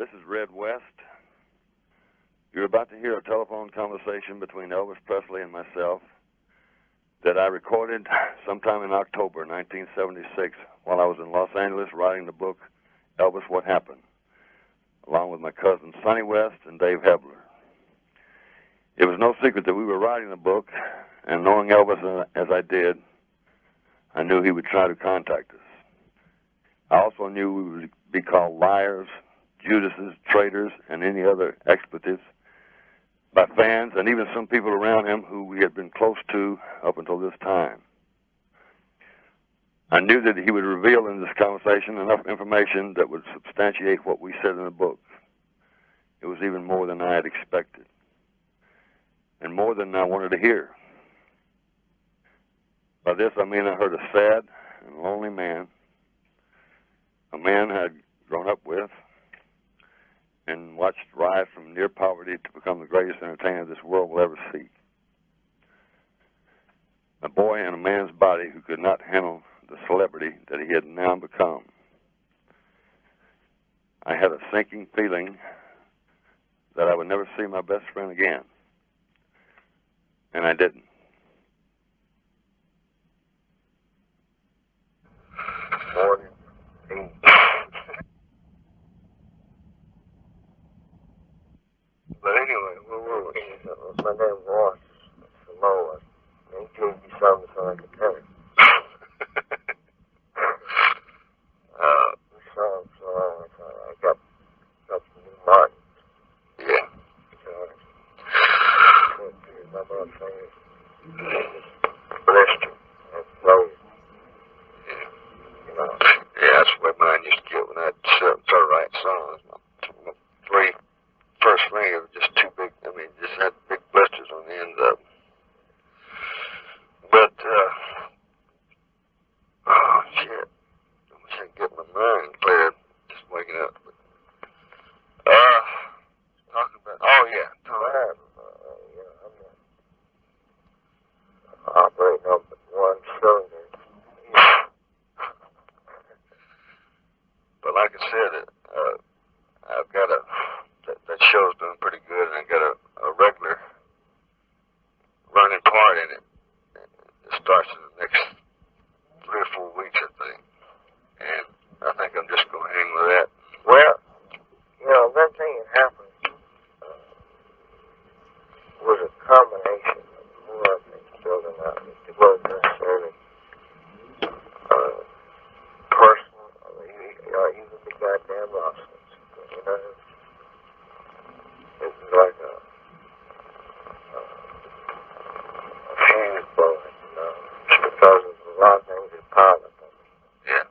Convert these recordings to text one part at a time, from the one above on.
This is Red West. You're about to hear a telephone conversation between Elvis Presley and myself that I recorded sometime in October 1976 while I was in Los Angeles writing the book, Elvis, What Happened, along with my cousins Sonny West and Dave Hebler. It was no secret that we were writing the book, and knowing Elvis as I did, I knew he would try to contact us. I also knew we would be called liars, Judases, traitors, and any other expletives by fans and even some people around him who we had been close to up until this time. I knew that he would reveal in this conversation enough information that would substantiate what we said in the book. It was even more than I had expected, and more than I wanted to hear. By this I mean I heard a sad and lonely man, a man I had grown up with and watched rise from near poverty to become the greatest entertainer this world will ever see. A boy in a man's body who could not handle the celebrity that he had now become. I had a sinking feeling that I would never see my best friend again, and I didn't. Morning. But anyway, my name was Samoa. And he gave me something so I could tell him. We saw him so long, I got some new Martin. Yeah. So I went to my mother's fingers. Blessed him and flowed. Yeah. You know. Yeah, that's what mine used to get when I'd start writing songs. My first finger was just too big. I mean, just had big blisters on the ends of them. But, oh, shit. I wish I could get my mind cleared. Just waking up. But, talking about, oh, yeah. I'm operating on one cylinder. But like I said, I've got that show's doing pretty good, and I got a regular running part in it. It starts in the next 3 or 4 weeks, I think. And I think I'm just going to hang with that. Well, you know, that thing that happened was a combination of more things building up. It wasn't necessarily personal, or even the goddamn lawsuits. You know, it was like a fuse blowing, you know, just because of a lot of things that piled up on me. Yeah.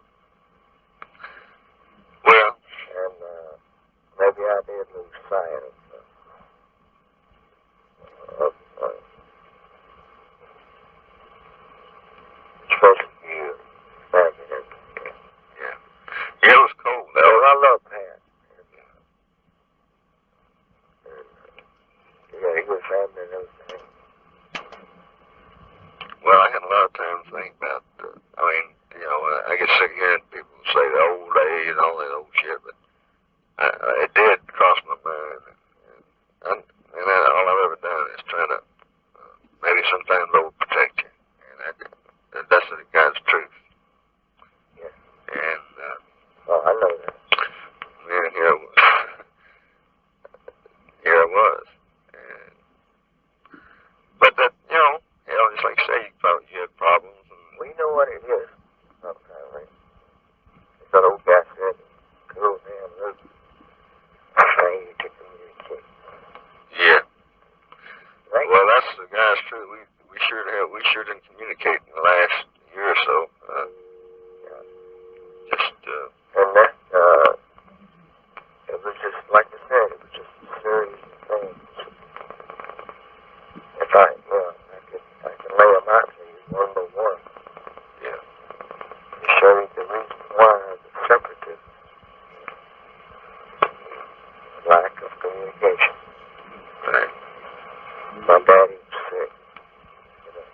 Well, and maybe I did lose sight of supposed to be back in it. Yeah. Yeah, it was cold. I love Pat. Yeah, he was family and everything. Well, I had a lot of time to think about, I mean, you know, I get sick of hearing people say the old days and all that old shit, but it did cross my mind. And then all I've ever done is try to maybe sometimes overprotect you. And that's the God's truth. Yeah. And, oh, I know that. Man, here I was. And, but that, you know, just like you say, you had problems. And, well, you know what it is sometimes, right? It's that old guy said, cool, man, look, I'm trying to communicate. Yeah. Right? Well, that's the guy's truth. We sure didn't communicate in the last year or so. And that, it was just, like I said, it was just a series of things. If I can lay them out to you one by one. Yeah. To show you the reason why the separatism, lack of communication. Right. My daddy was sick. You know.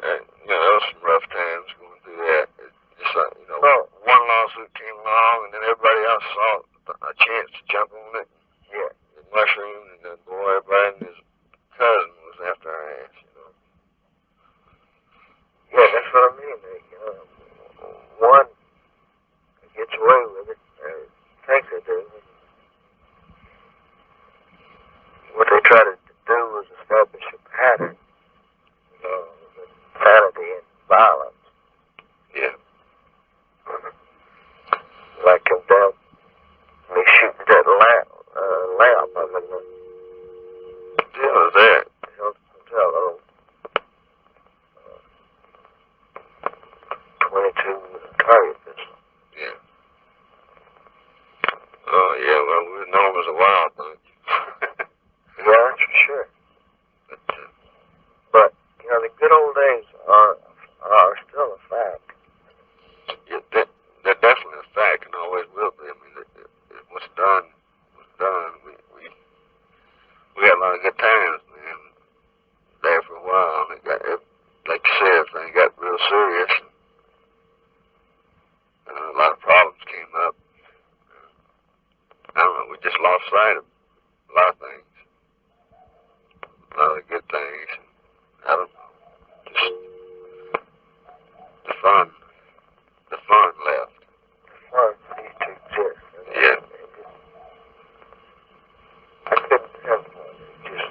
there was some rough times going through that. Just like, well, one lawsuit came along, and then everybody else saw a chance to jump on it. Yeah. The mushroom, and then boy, everybody and his cousin was after our ass, Yeah, that's what I mean. One gets away with it, or thinks they do. What they try to do is establish a pattern, of insanity and violence. Yeah. Like him down, they shoot that lamp. I mean, what the hell is that? Hotel, 22 target pistol. Yeah. Oh, yeah, well, we know him as a wild bunch. Yeah, that's for sure. But the good old days are still a fact. Yeah, they're definitely a fact and always will be. I mean, what's done was done. We had a lot of good times, man. There for a while, and it got, like you said, everything got real serious. A lot of problems came up. I don't know, we just lost sight of a lot of things. A lot of good things. I don't know. Just the fun left. The fun ceased to exist. Yeah. I couldn't tell one. Just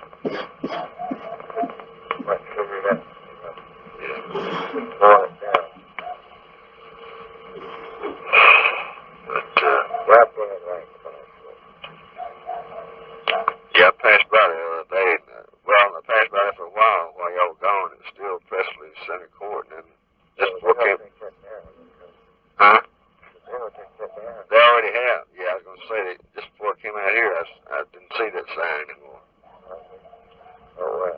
might figure it out. Yeah. Boil it down. But I've been right about it. Yeah, I passed by there the other day. I passed by there for a while y'all were gone. It was still Presley Center Court, and then just before came. Huh? They already have. Yeah, I was going to say that just before I came out here, I didn't see that sign anymore. Oh, well,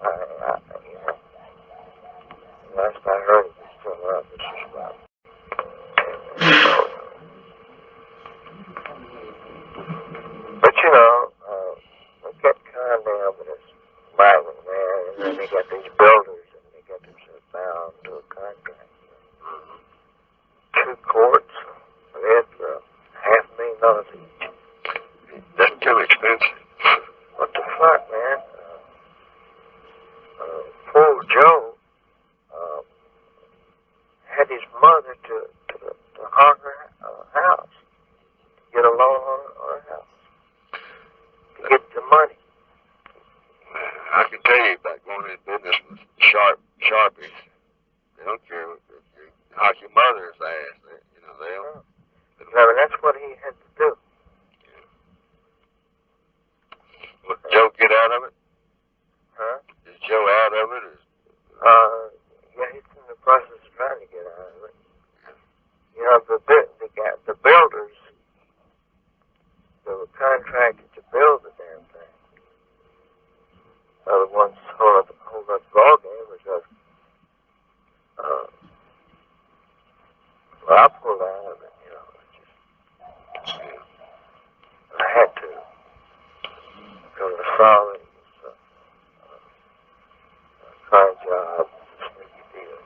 last I heard it was still up. It's just about. But they kept kind of evidence lagging there, and then they got these builders, and they got themselves bound to a contract. 2 courts, they had $500,000 each. That's too expensive. What the fuck, man? Poor Joe had his mother to haunt her house, to get a loan on her house, to get the money. I can tell you about going into business with Sharpies. They don't care if you hawk your mother's ass. They don't. No, that's what he had to do. Yeah. Well, did Joe get out of it? Huh? Is Joe out of it? Yeah, he's in the process of trying to get out of it. The builders, they were contracted to build the damn thing. The ones hold up the ball game because, well, I pulled out of it, I had to, because I saw it was a fine job, sneaky deal.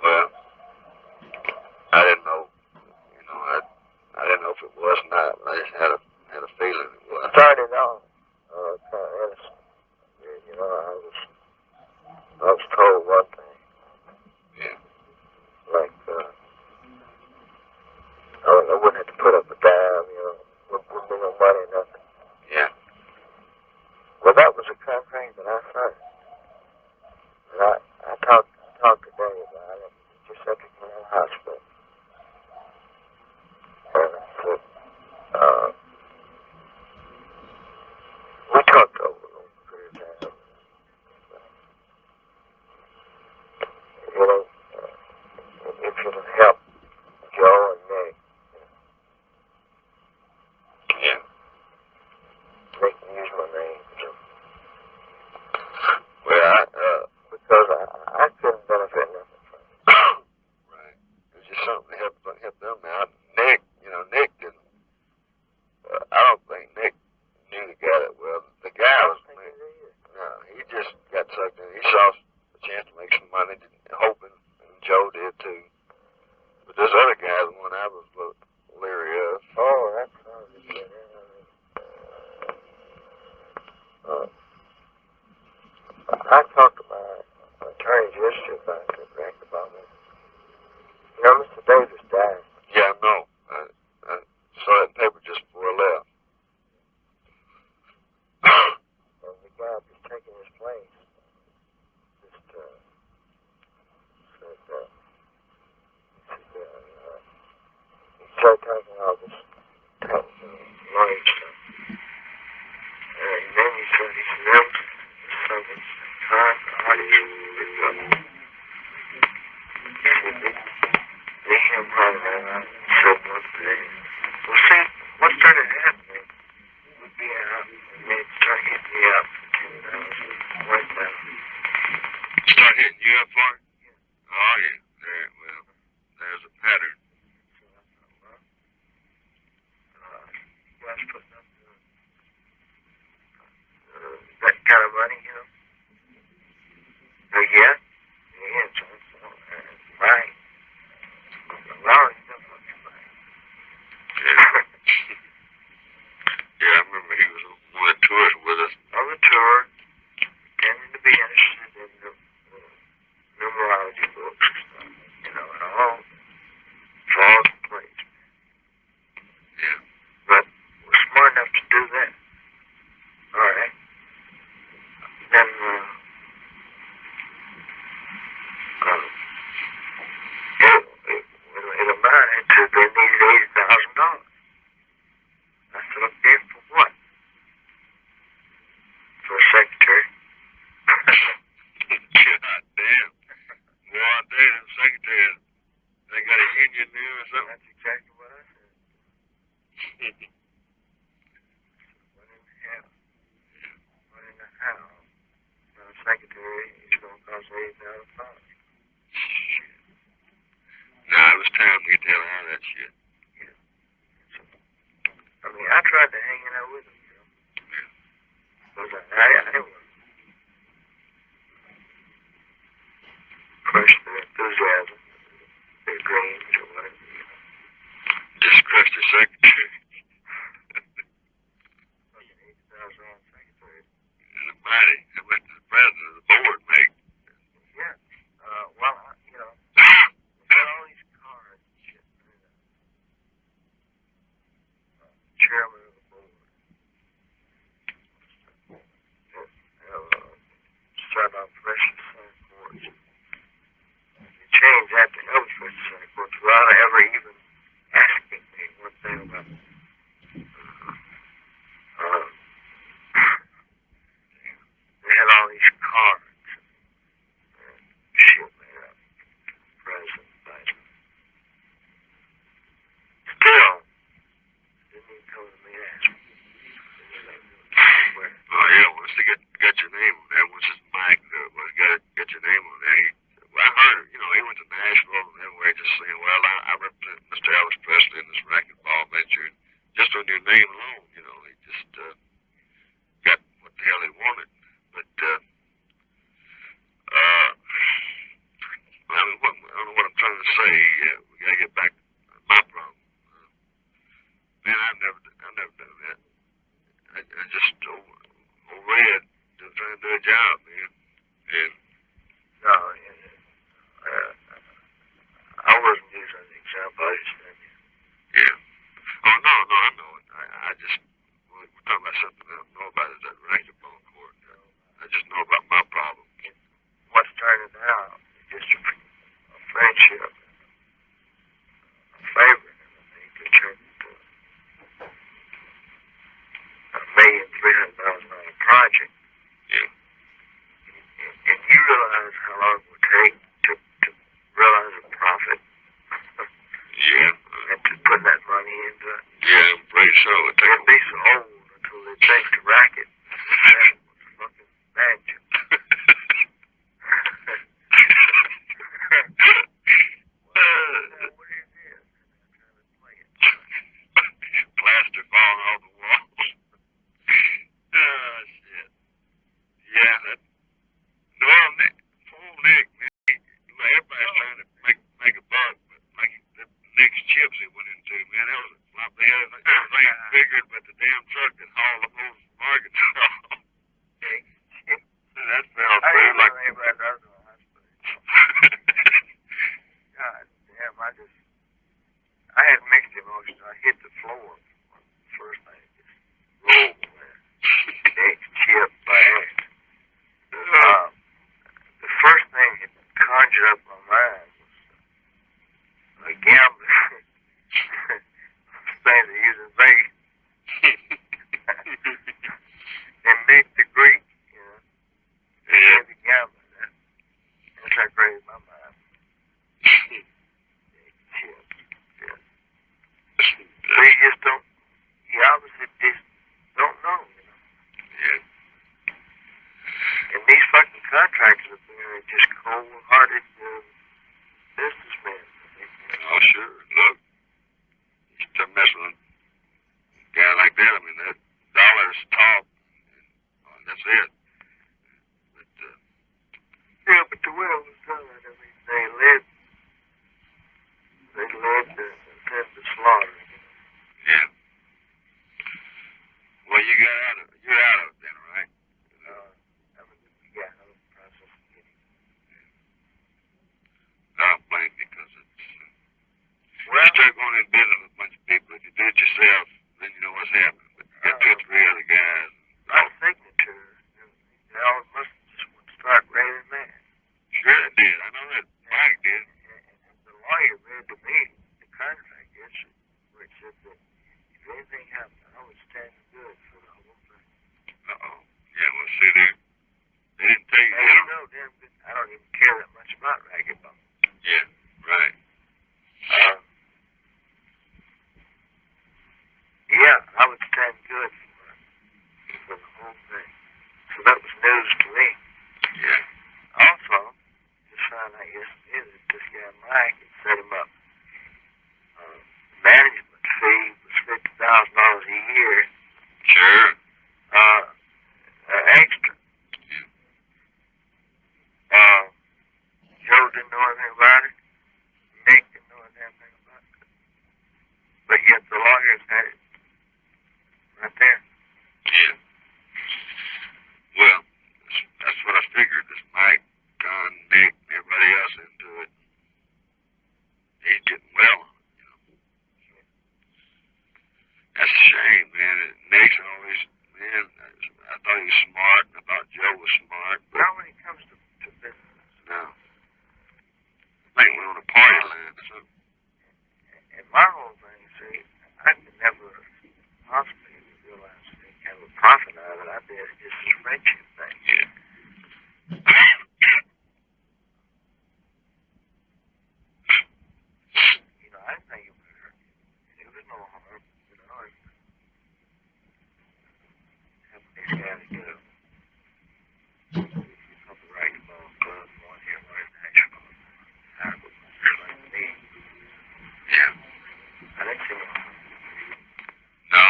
Well, I didn't know, I didn't know if it was or not, but I just had a feeling it was. Started off, kind of innocent. I was told one thing. Yeah. Like, I wouldn't have to put up a dime, wouldn't be no money, nothing. Yeah. Well, that was a contract that I signed. And I talked to Danny about it, just after coming out of the hospital. And I said, we talked over a long period of time. If it'll help Joe and Nick. Yeah. They can use my name, Well, because I couldn't benefit nothing from it. Right. It was just something to help them out. Nick didn't. I don't think Nick knew the guy that well. The guy was. No, he I talked to my attorneys yesterday about the rec department. You know, Mr. Davis died. Yeah, I know. I saw that paper just before I left. And the guy who's taking his place just said he started taking all this lawyer stuff. And then he said, Elvis, something time for audience. They him running around and said one day, well, see, what started happening would be out, and they'd start hitting me up for 10,000, went down. Start hitting you up for it? Yeah. Oh, yeah. Well, there's a pattern. So I thought, well, you guys putting up that kind of money, you know? Yeah. Yeah, so right. Well, he's not fucking right. Yeah. Yeah, I remember he was on one of the tours with us. On the tour, getting to be interested in the numerology books and stuff, you know, and all falls in place. Yeah. But we're smart enough to do that. All right. Then, it amounted to they needed $80,000. I said, okay, for what? For a secretary. God damn. Well, I tell you, them secretaries, they got a union there or something. That's exactly what I said. What in the hell? What in the hell? Now, a secretary is going to cost $80,000. Nah, it was time to get the hell out of that shit. Yeah. So, I mean, I tried to hang it out with him, you know. Because I was crushed their enthusiasm, their dreams, or whatever, you know. Just crushed the secretary. Fucking $80,000 secretary. The mighty. It went to the president of the board, mate. Yeah. Well, you know, got all these cards and shit. Chairman of the board. Start off precious Center Courts. You change that to Elvis Presley Center Courts without ever even asking me one thing about it. They had all these cards and shit made up. President, vice. Still, didn't even come to me and ask me. Oh, yeah, once they got your name on there, once his mic was got your name on there, well, I heard, you know, he went to Nashville and everywhere just saying, well, I represent Mr. Elvis Presley in this racquetball venture, and just on your name alone, you know, he just got what the hell he wanted. But, I mean, I don't know what I'm trying to say. We got to get back to my problem. Man, I've never done that. I just overread trying to do a job, man. And No, I wasn't using an example. I just said, yeah. Oh no, I know it. I just we're talking about something I don't know about is that racquetball court. I just know about my problem. what started out is just a friendship, a favor, and I think it turned into $1,300,000 project. Yeah. And you realize how long it would take to realize a profit. Yeah. And to put that money into it. Yeah, I'm pretty sure it They'd takes. be so old until they take the racket. That was fucking magic. What is this? I'm trying to play it. Plaster falling off the walls. Oh shit. Yeah, that. No, Nick. Poor Nick, man. Everybody's trying to make a buck, but like the Nick's chips he went into, man, that was everything figured, but the damn truck that hauled them over from Arkansas. I food didn't like. know anybody that was in the hospital. God damn, I had mixed emotions. I hit the floor. First thing, just rolled there. Neck chipped my ass. The first thing that conjured up my mind was a gambler saying they're using Vegas. And Nick the Greek, you know. Yeah. The gambler. That's how crazy my mind. Yeah. So you just don't, you obviously just don't know, you know. Yeah. And these fucking contractors up there are just cold-hearted businessmen. Oh, sure. Look, you start messing with a guy like that. I mean, that dollar's top. And that's it. But, Yeah, but the way it was done, I mean, they led the slaughter. yeah. Well, you're out of it then, right? I mean, yeah, I was in the process of getting. I don't blame you because it's. Well, you start going in business with a bunch of people. If you do it yourself, then you know what's happening. But you got two or three other guys. my signature, they all must start raining man. Sure it did. I know that Mike did. And the lawyer read to me the contract yesterday, where it said that if anything happened, I would stand good for the whole thing. Uh-oh. Yeah, well, see there. They didn't tell you And that. you know damn good, I don't even care that much about racquetball. Yeah, right. Yeah, I would stand good for the whole thing. So that was news to me. Yeah. Also, just found out yesterday that this guy Mike had set him up. Management fee was $50,000 a year. Sure. Extra. Joe didn't know anything about it. Nick didn't know anything about it. But yet the lawyers had it right there. Yeah. Well, that's what I figured. This Mike, John, Nick, everybody else into it. He's getting well. You know. That's a shame, man. Nick's always, man, I thought he was smart. I thought Joe was smart. But Not when it comes to business. no. I think we're on a party line or something. And my whole thing, see, I could never possibly realize any kind of a profit out of it. I did it just as a friendship thing. Yeah. You know, I think it was no harm, you know, and having these guys get a couple racquetball clubs, one here, one in Nashville. I would like me. Yeah. I didn't see him. No.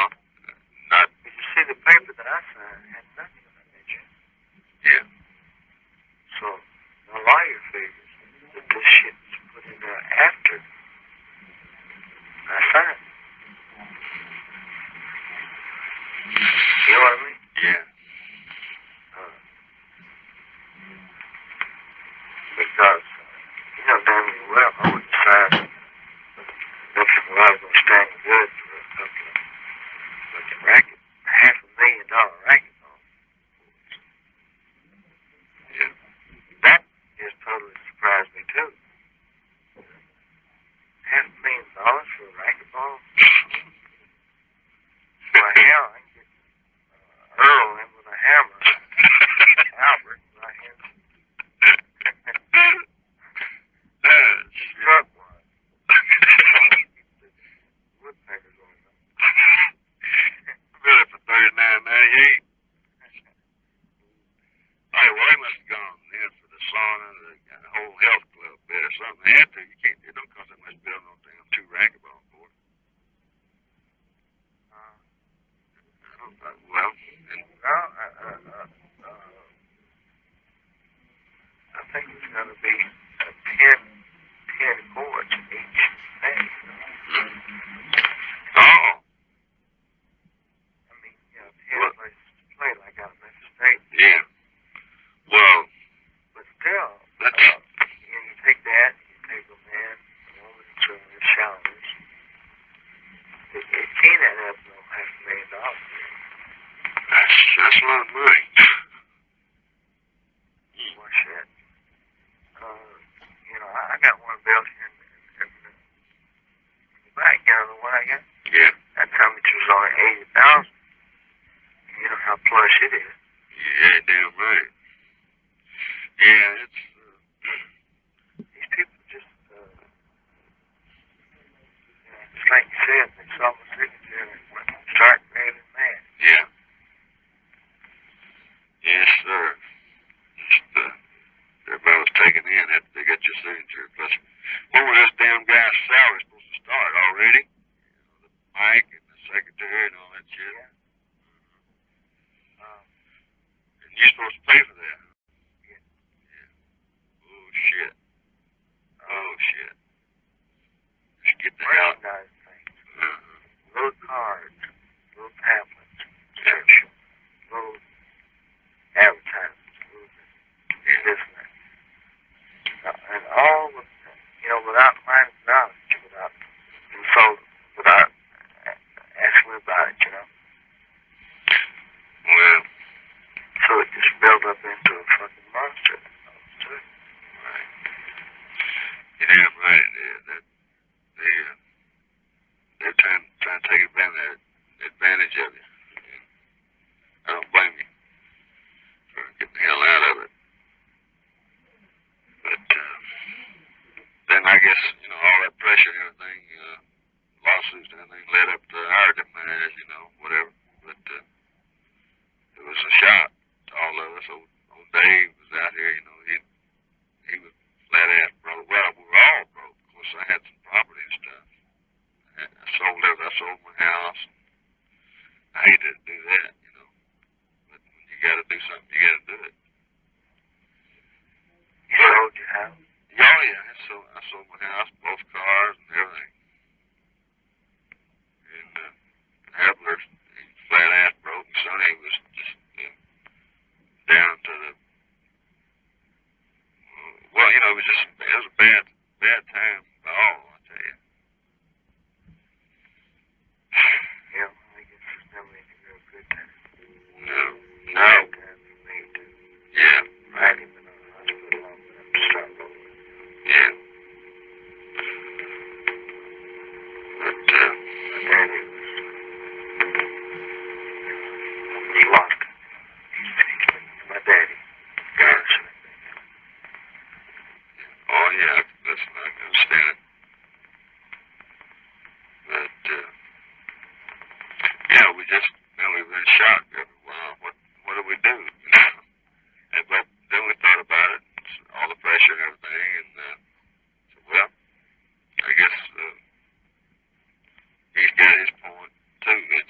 Not. Did you see the paper that I signed? It had nothing on it, did you? Yeah. So, the lawyer figures that this shit was put in there after I signed. You know what I mean? Yeah. Because, you know damn well, I would decide that I was going to stand good for a couple of fucking racket, $500,000 racquetball. Yeah. That just totally surprised me too. $500,000 for a racquetball? Well, hell, I can get Earl in with a hammer. Albert, right here. Struck one. Woodpeckers on them. Really for $39.98. Hey, well, they must have gone in for the sauna, the whole health club bed or something. They have to. You can't. It don't cost that much building no damn 2 racquetball courts. Well, and I think it's going to be 10 courts in each thing. oh, I mean, you know, 10 places to play like out of Memphis State. yeah. Well, up into a fucking monster. Right. You're damn right it is. They're trying to take advantage of you. And I don't blame you. Trying to get the hell out of it. But then I guess, all that pressure and everything, lawsuits and everything led up to our demise, whatever. But it was a shock to all of us. Old Dave was out here, he was flat ass broke. Well, we were all broke. Of course, I had some property and stuff. I sold my house. I hated to do that, But when you got to do something, you got to do it. You sold your house? Oh yeah, I sold my house, both cars, and everything. And Adler, he flat ass broke. And Sonny was just down to the. Well, it was a bad time for all, I tell you. Yeah, I guess there's never any real good time. No. Bad time for me too. Yeah. I hadn't even been in the hospital long enough to start over. Yeah. But my daddy was lost. My daddy. Garrison. oh yeah, listen, I can understand it. But we just we were in shock every while. What do we do? But then we thought about it, all the pressure and everything, and said, well, I guess he's got his point too. It's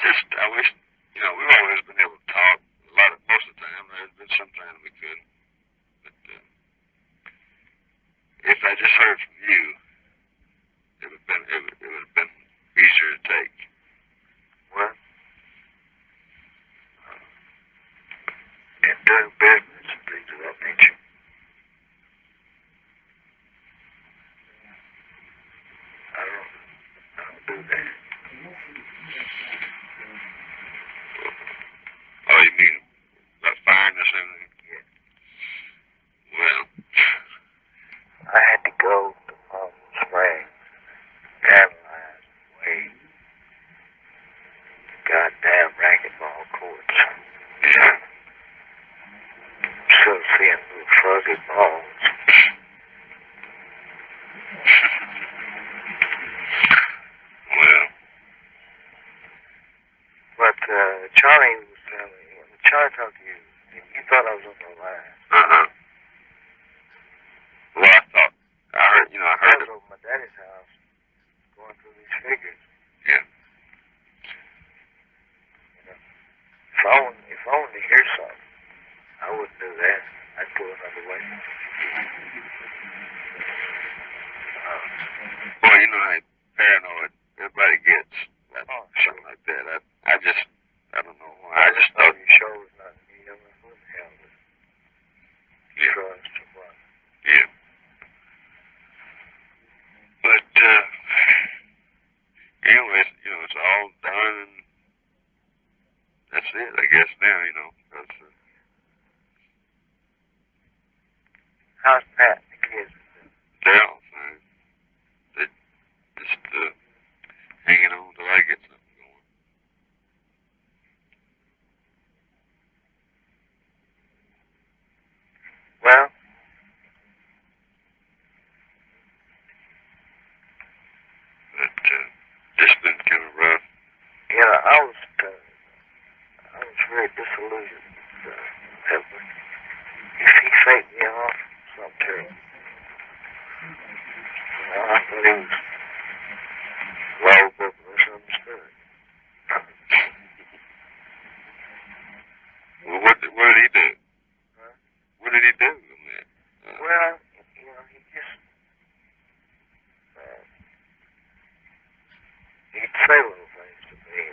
just I wish we've always been able to talk most of the time. There's been some time we couldn't, but if I just heard from you, it would have been easier to take. Well, and doing business and things of that nature. I don't do that. Oh, you mean about firing or something? Yeah. Well, I had to go to Palm Springs, analyze way goddamn racquetball courts. yeah. Still seeing little fuzzy balls. Well, But Charlie was telling me, when Charlie talked to you, you thought I was on the line. Well, I heard I was it. over at my daddy's house going through these figures. Yeah. If I wanted to hear something, I wouldn't do that. I'd go another way. Well, how paranoid everybody gets. Something like that. I don't know why. I just thought. Your show was not me. I mean, who the hell was Yeah. trust or what? Yeah. But anyways, it's all done, and that's it. I guess now, because How's Pat and the kids? they're all fine. They just hanging on till I get something going. Well, But just been kind of rough. I was very disillusioned with Edward. If he faked me off, something terrible. I thought he was lovable and misunderstood. Well, what did he do? Huh? What did he do? Well, he just he'd say little things to me.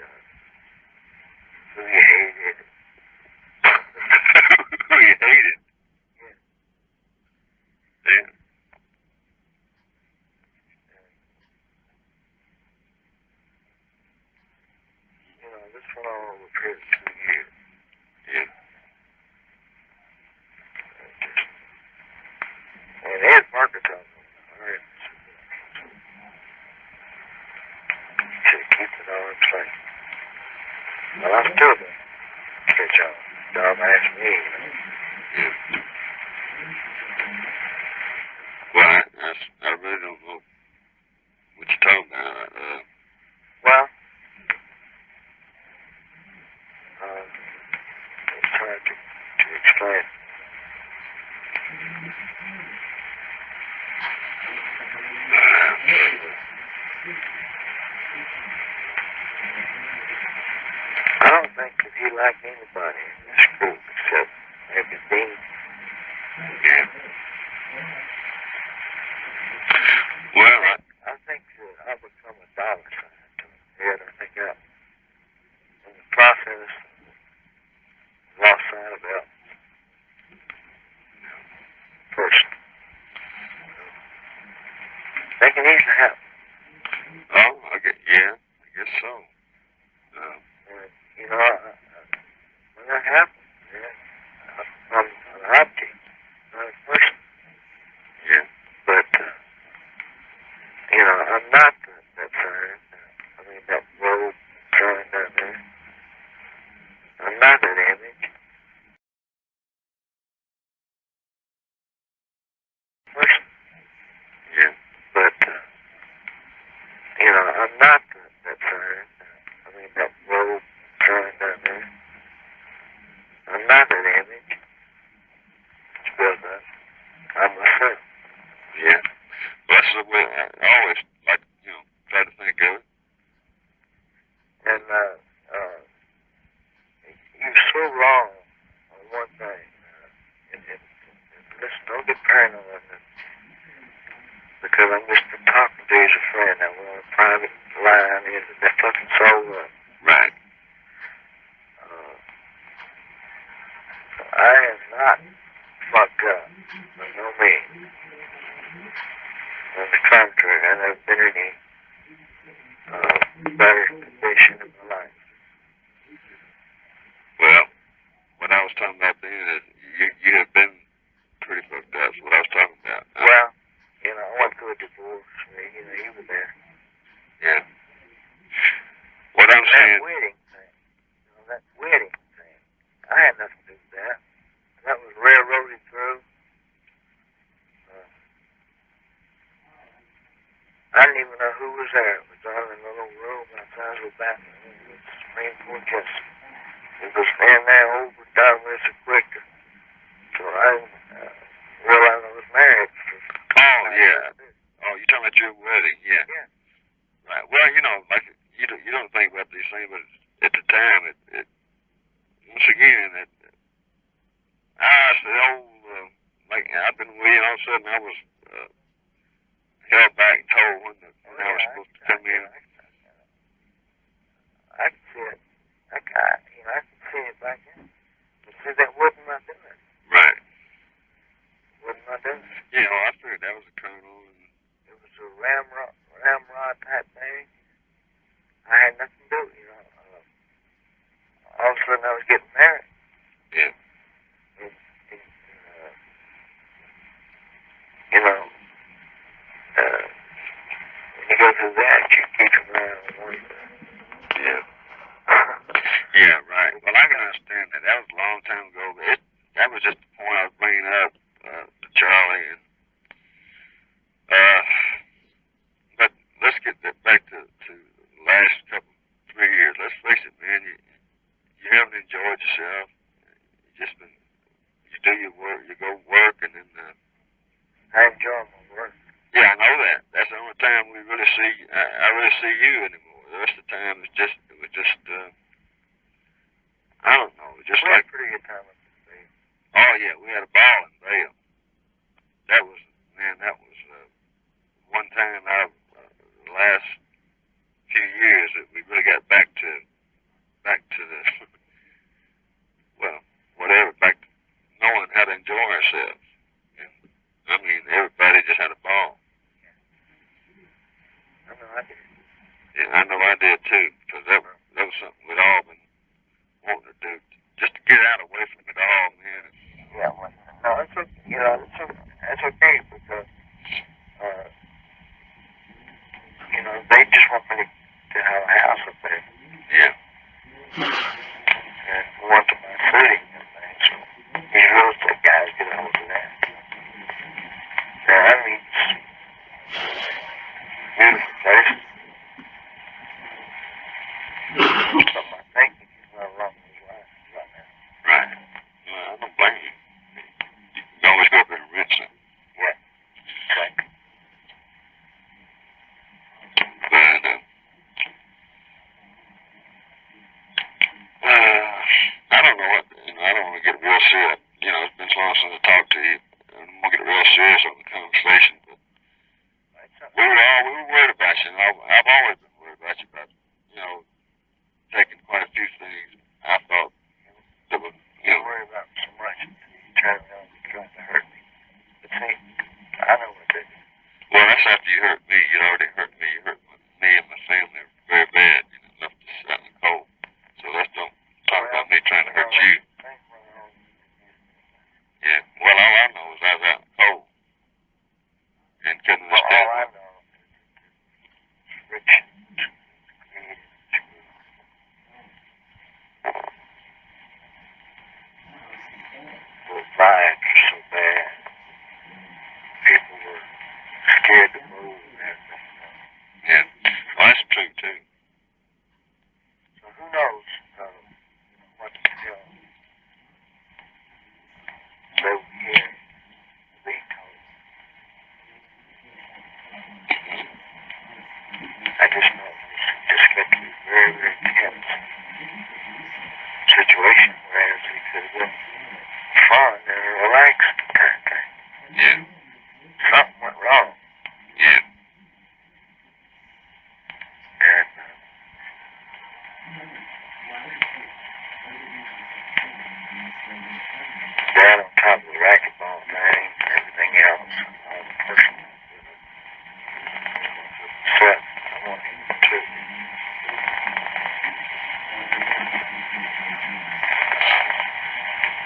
Who you hated. Who you hated? Yeah. Yeah. This went on over a period of 2 years. Yeah. it is market time. All right. Should keep it all in place. Well, I'm still there. Get y'all. Y'all ask me. Yeah. Well, I really don't know what you're talking about. Well, it's hard to explain. I don't think that he liked anybody in this group except maybe Dean. Yeah. Well, I think that I've become a dollar sign to him. Yeah, I think that in the process, lost sight of Elvis. First. I think it needs to happen. oh, I guess so. And, you know, when that happens, yeah, I'm an object, not a person. Yeah. But, you know, I'm not that sign. I mean, that road sign down there. I'm not that image. Person. Yeah. But, you know, I'm not that sign. I mean, that road sign down there. I'm not that image. It's built up. I'm myself. Yeah. Well, that's the way I always like, try to think of it. And you're so wrong on one thing. Listen, don't get paranoid on this. Because I'm just talking to you as a friend. I went on a private line in that fucking soul up. Right. I am not fucked up. By no means. On the contrary, I've never been in any better condition in my life. Well, what I was talking about then is you have been pretty fucked up. That's what I was talking about. Well, you know, I went through a divorce. You know, you were there. Yeah. What I'm saying. That wedding thing. You know, that wedding thing. I had nothing to do with that. That was railroaded through. I didn't even know who was there. It was down in a little room outside of the bathroom. It was the Supreme Court justice. It was in there over done with so quicker. So I was married. Oh, yeah. Oh, you're talking about your wedding, yeah. Yeah. Right. Well, like you don't think about these things, but at the time, it once again, the old like I've been waiting. All of a sudden, I was held back and told when I was supposed to come in. I can see it. I can see it back in. But see, that wasn't my doing. Right. Wasn't my doing. I figured that was a colonel. And it was a ramrod type thing. I had nothing to do. All of a sudden, I was getting married. Yeah. When you go through that, you keep your mind on one thing. Yeah. Yeah, right. Well, I can understand that. That was a long time ago. But that was just the point I was bringing up to Charlie. And, but let's get back to the last 3 years. Let's face it, man. You haven't enjoyed yourself. You do your work. You go work, and then. I enjoy my work. Yeah, I know that. That's the only time we really see. I really see you anymore. The rest of the time, it was just. I don't know. Just we like. Had a pretty good time at the state. Oh yeah, we had a ball in Vail. That was one time out of the last few years that we really got back to the back to knowing how to enjoy ourselves. And I mean, everybody just had a ball. I know I did. Yeah, I know I did too, because that was something we'd all been wanting to do, just to get out away from it all, man. Yeah, well, no, it's okay. It's okay because said, it's been so long since I talked to you. I'm gonna get real serious on the conversation, but we were worried about you, and I've always been worried about you about, taking quite a few things. I thought that would, Don't worry about so much. You trying to hurt me. But see, I know what they do. Well, that's after you hurt me. You'd already hurt me. You hurt me and my family very bad. Left us out in the cold. So let's don't talk about me trying to hurt you. Yeah. Well, all I know is I was out in the cold and couldn't understand. All I know is Rich was lying so bad. People were scared to move and everything. Yeah. Well, that's true, too. So who knows what the hell they were hearing being told. I just know it just got to be a very, very tense situation, whereas it could have been fun and relaxed kind of thing. Yeah. Something went wrong. Yeah. And that on top of the racquetball thing and everything else, all the personal stuff, I want him to.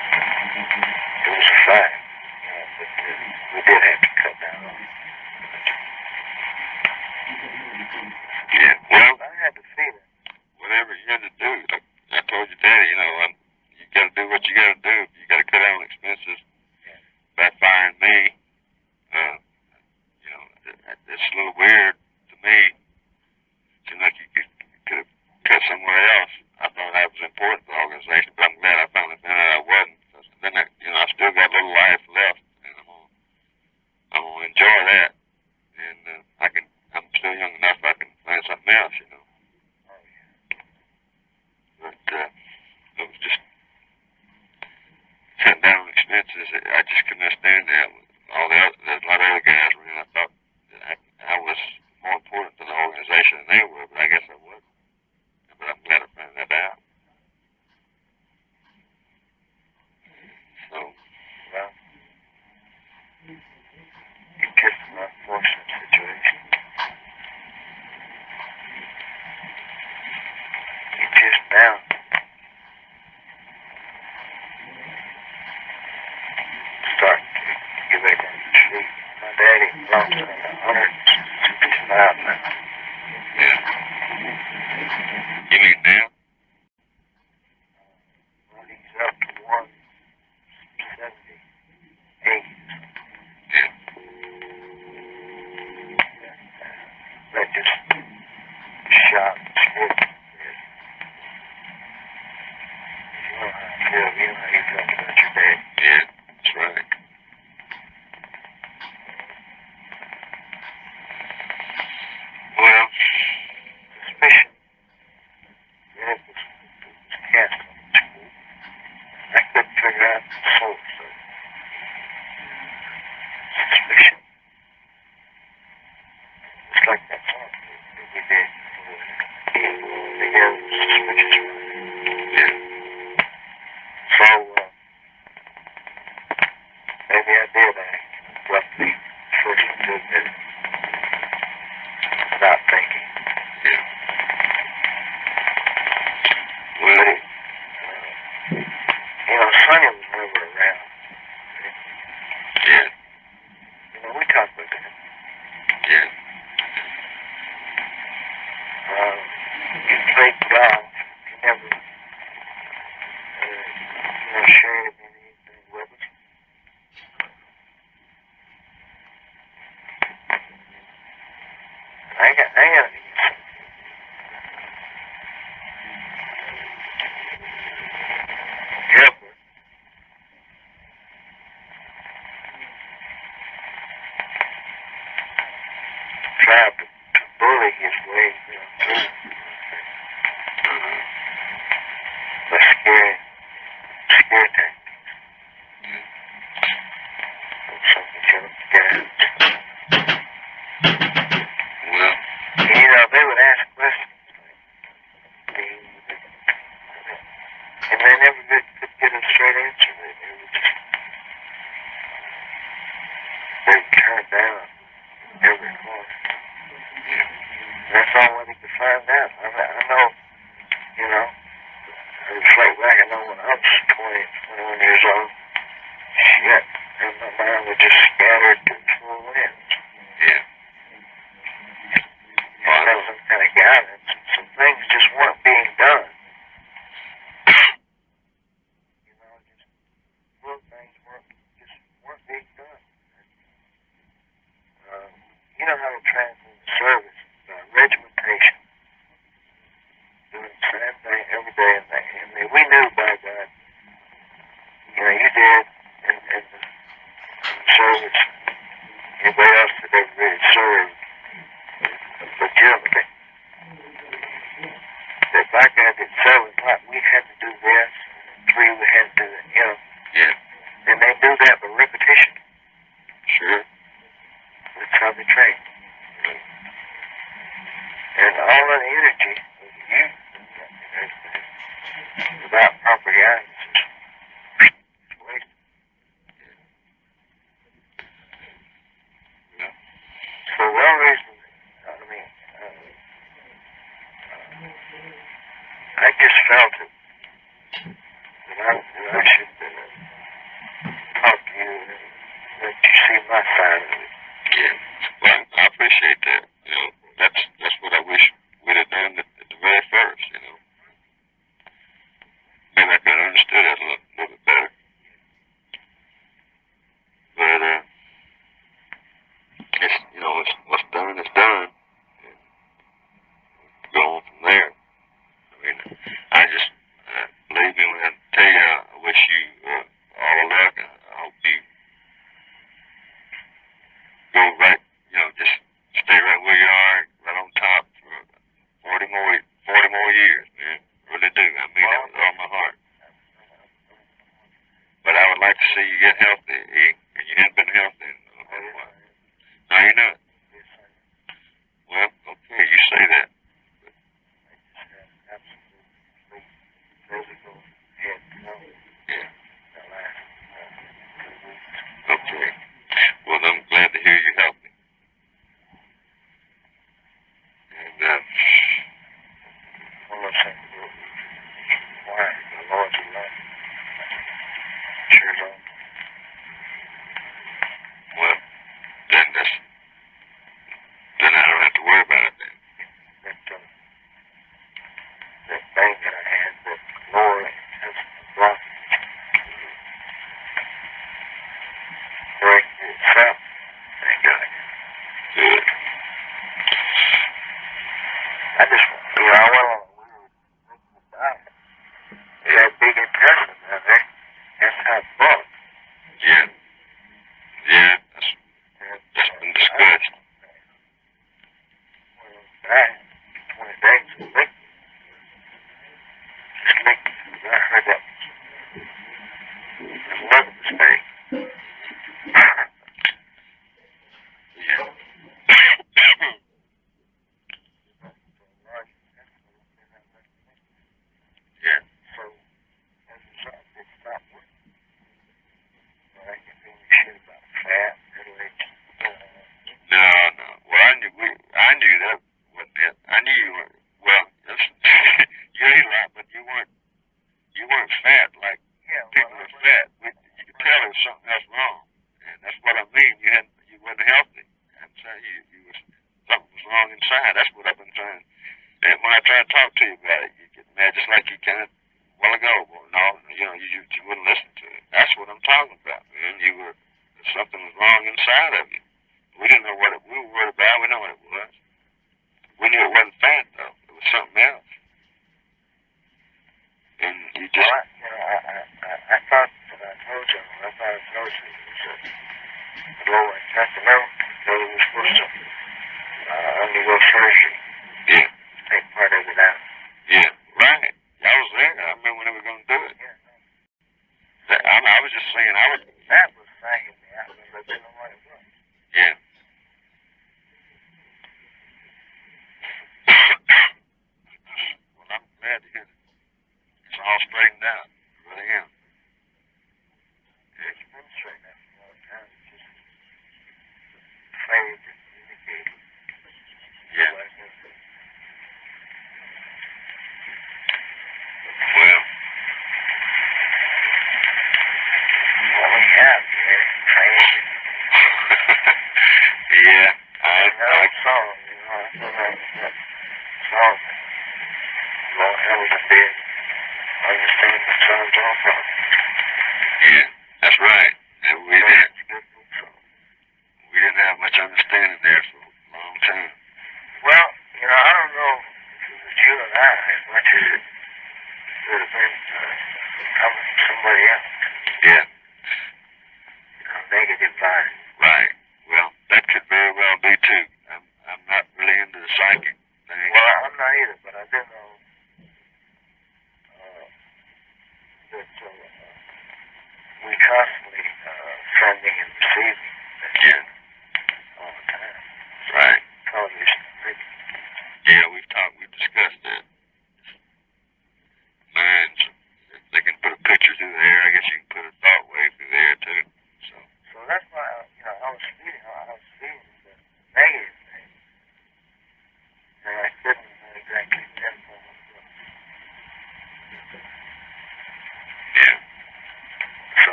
It was a fact, but we did have to cut down on it. Yeah. Well, I had to feel it. whatever you had to do, like I told your daddy, you got to do what you got to do. You got to cut down on expenses. By firing me, it's a little weird to me. It seemed like you could have cut somewhere else. I thought that was important to the organization, but I'm glad I finally found out I wasn't. Then I still got a little life left, and I'm gonna enjoy that. And I'm still young enough I can find something else, But it was just cutting down on expenses. I just couldn't understand that. There's a lot of other guys were in. I thought that I was more important to the organization than they were, but I guess I wasn't. But I'm glad I found that out. So, Well, it's just an unfortunate situation. It's just now. Starting to get back on the street. My daddy lost 165 now. yeah. You mean now? Well, he's up to 178. Yeah. That just shot and scared me. You know how I feel. You know how you felt about your dad. Yeah, that's right. Well, Suspicion. Yeah, it was cast on the school. I couldn't figure out the source of it. Suspicion. It's like that song that we did. The girl was suspicious, right? yeah. So, maybe I did act roughly first to admit it. Without thinking. Yeah. Well, Sonny was never around. yeah. We talked about that. Yeah. He played golf. He never, shared anything with us. down every corner. Yeah. That's all what he could find out. I know, you know, I reflect back, I know when I was 20, 21 years old, shit, and my mind was just scattered to full winds. Yeah. I had some kind of guidance, and some things just weren't being done. You know, just little things weren't being done. You know how to transfer the service, regimentation, doing the same thing every day, and we knew by God, you know, you did, and the service, anybody else that ever really served legitimately. That back at 7 o'clock, we had to do this, 3 we had to do that, you know. Yeah. And they do that by repetition. Sure. That's how they train. And all of the energy without proper guidance is wasted. Yeah. So the only reason, I mean, I just felt it that I should talk to you and let you see my side of it. Yeah. Well, I appreciate that. You know, that's what I wish we'd have done at the very first, you know. Maybe I could have understood it a little bit better. But, it's, you know, what's done is done. And go on from there. I mean, I just, believe me when I tell you, I wish you all the luck, and I hope you go right, you know, just stay right where you are, right on top for 40 more years, man. Really do. I mean that with all my heart. But I would like to see you get healthy, E. And you haven't been healthy in a while. No, you're not. Well, okay, you say that. Okay. Well, I'm glad to hear you're healthy. And, one more thing. Why? The Lord's love. Sure don't. Well, then I don't have to worry about it then. That thing that I had, that glory, that's brought break itself. Thank God. Good. I just, you know, I went on a weird diet. It had big intestine down there. That's how it broke. Yeah. Yeah, that's been discussed. Well, diet, 20 days of liquid. Just liquid. I heard that. There's another mistake. Yeah. Yeah. So, as a result, it's not working. So I can do shit about fat, middle-aged. No. Well, I knew that wasn't it. I knew you weren't. Well, you ate a lot, but you weren't fat like people are fat. You could tell there was something else wrong, and that's what I mean. You wasn't healthy, and so something was wrong inside. That's what I've been trying. And when I try to talk to you about it, you get mad just like you can a while ago. Well, no, you know, you wouldn't listen to it. That's what I'm talking about, man. Something was wrong inside of you. We didn't know what we were worried about. We know what it was. We knew it wasn't fat, though. It was something else. And you just... Well, I thought that I told you, it was a lower intestinal, that it was supposed to undergo surgery. Yeah. Take part of it out. Yeah, right. I was there. I remember when they were going to do it. Yeah. I was just saying, that was sagging me out, but I didn't know what it was. Yeah. Well, I'm glad to hear that. It's all straightened out. I really am. Yeah. It's been straightened out for a long time. It's just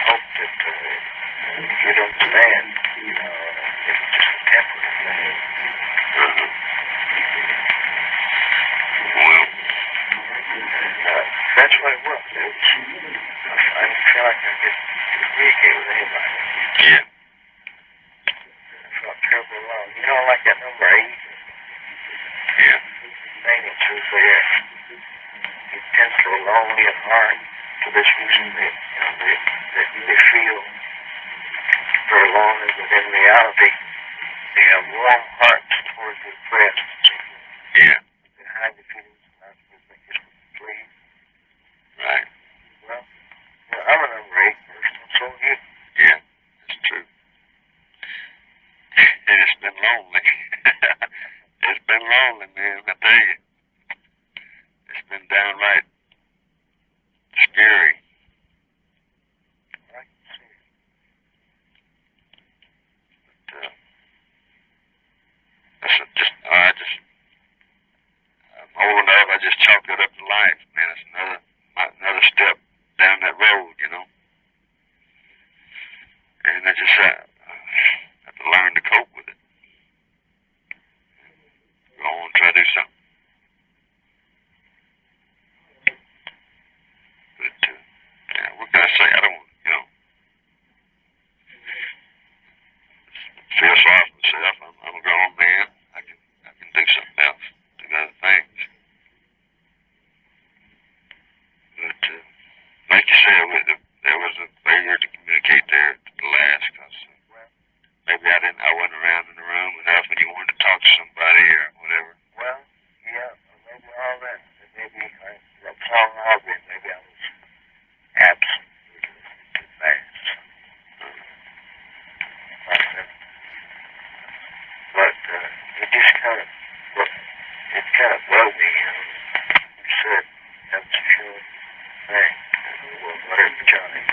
Hope that you'd understand, it's just a temporary thing. Well, That's what it was. I didn't feel like I could communicate with anybody. yeah. I felt terribly alone. Like that number 8, Yeah. maintenance who's there. Intensely lonely at heart for this reason that, they feel very lonely, but in reality, they have warm hearts towards the oppressed and so forth. Yeah. They hide the feelings and not to make us free. Right. Well, I'm a number 8 person, and so are you. Yeah. That's true. And it's been lonely. It's been lonely, man. I tell you. It's been downright scary. I can see it. But, I'm old enough. I just chalked it up to life, man. It's another step down that road, And I just have to learn to cope with it. Go on and try to do something. But what can I say? I don't, feel sorry for myself. I'm a grown man. I can do something else, do other things. But like you said, there was a failure to communicate there at the last, because maybe I wasn't around in the room enough when you wanted to talk to somebody or whatever. Well, yeah, maybe all that. Maybe that song Aubrey, maybe I was absent too fast. But it just kind of broke me, You said that was a sure thing. Well, whatever, Johnny.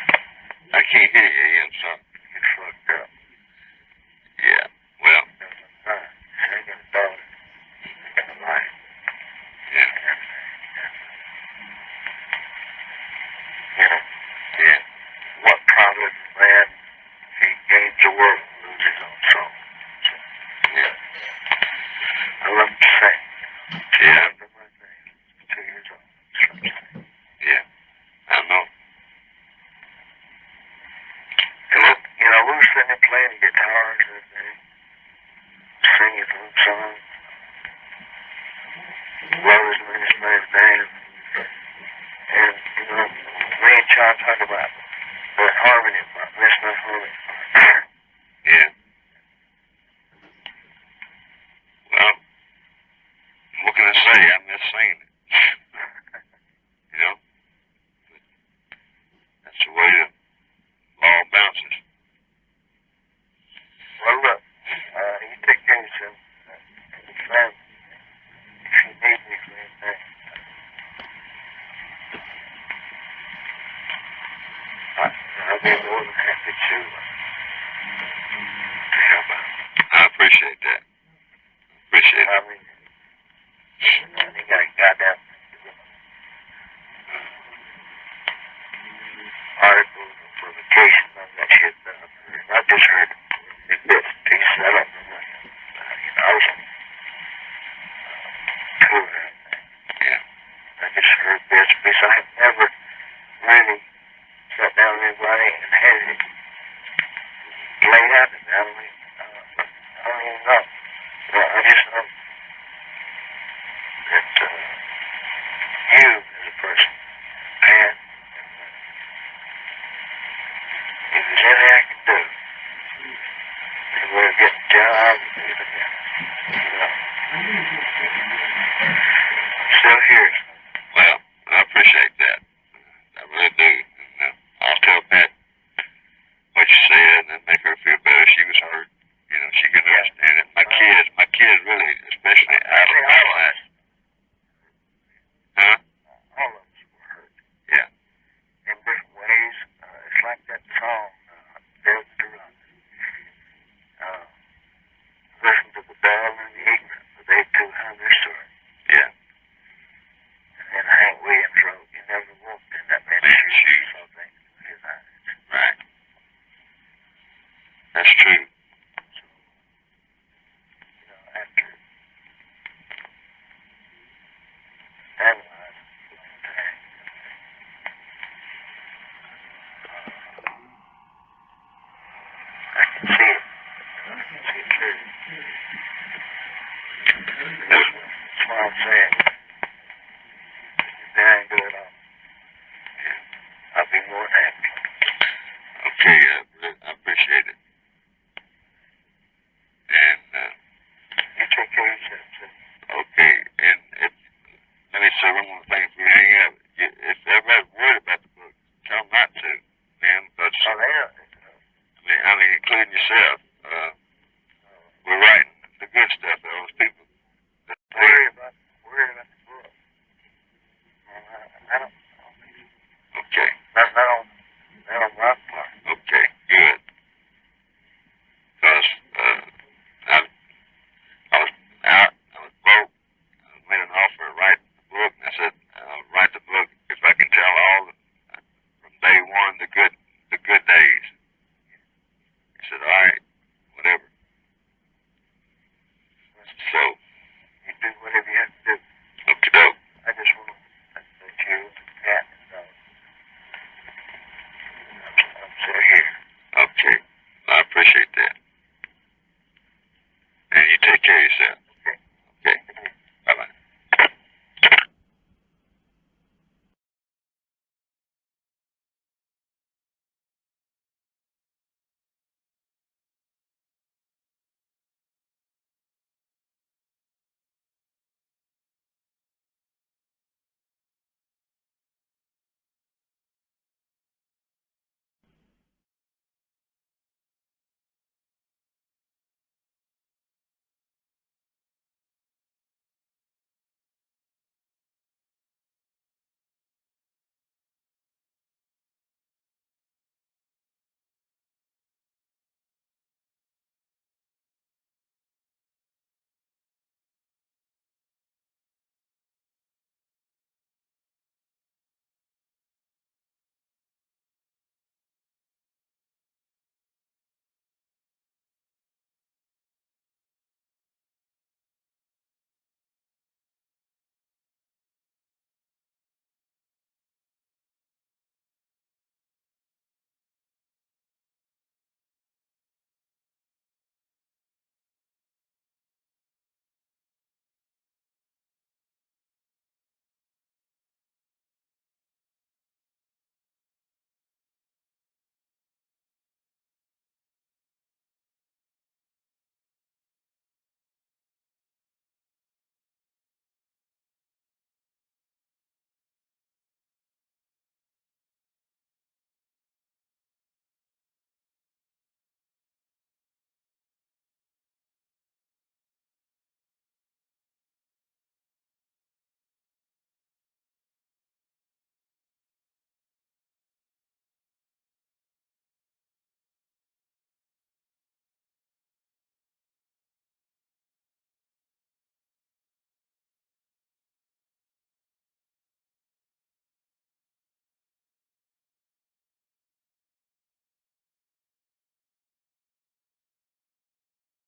I can't hear you, I'm sorry. You fucked up. Yeah, well. I got a daughter. I got a life. Yeah. Yeah. What profit man if he gains the world and loses his own soul? So, Yeah. I love to sing. Yeah. I'm 2 years old. That's what I'm saying. Yeah. I know. And look, we were sitting there playing the guitars and singing some songs. Brothers and this man's band. And, me and John talked about the harmony part, missing that harmony part. Yeah. Well, what can I say? I miss singing it. That's the way the law bounces. Well, look, you take care of yourself and your family. If you need me for anything, I'll be more than happy to help out. I appreciate that. Appreciate it. I mean, you got a goddamn articles and publications on that shit. I just heard bits and pieces. I don't remember. I was on tour. Yeah. I just heard bits and pieces. I have never really sat down with anybody and had it laid out. I don't even know. Well, I just know that you as a person, and if there's anything I can do, and we'll get a job and everything else, I'm still here. Well, I appreciate that. I really do. And, I'll tell Pat what you said and make her feel better. She was hurt. She can understand it. My kids really, especially out of my life. Huh? All of us were hurt. Yeah. In different ways. It's like that song, There's the Run. Listen to the bell and the ignorant, for they too have their story. Yeah. So one more thing before we hang up. If everybody's worried about the book, tell them not to, man. But I mean, including yourself. We're writing the good stuff, those people. Worry about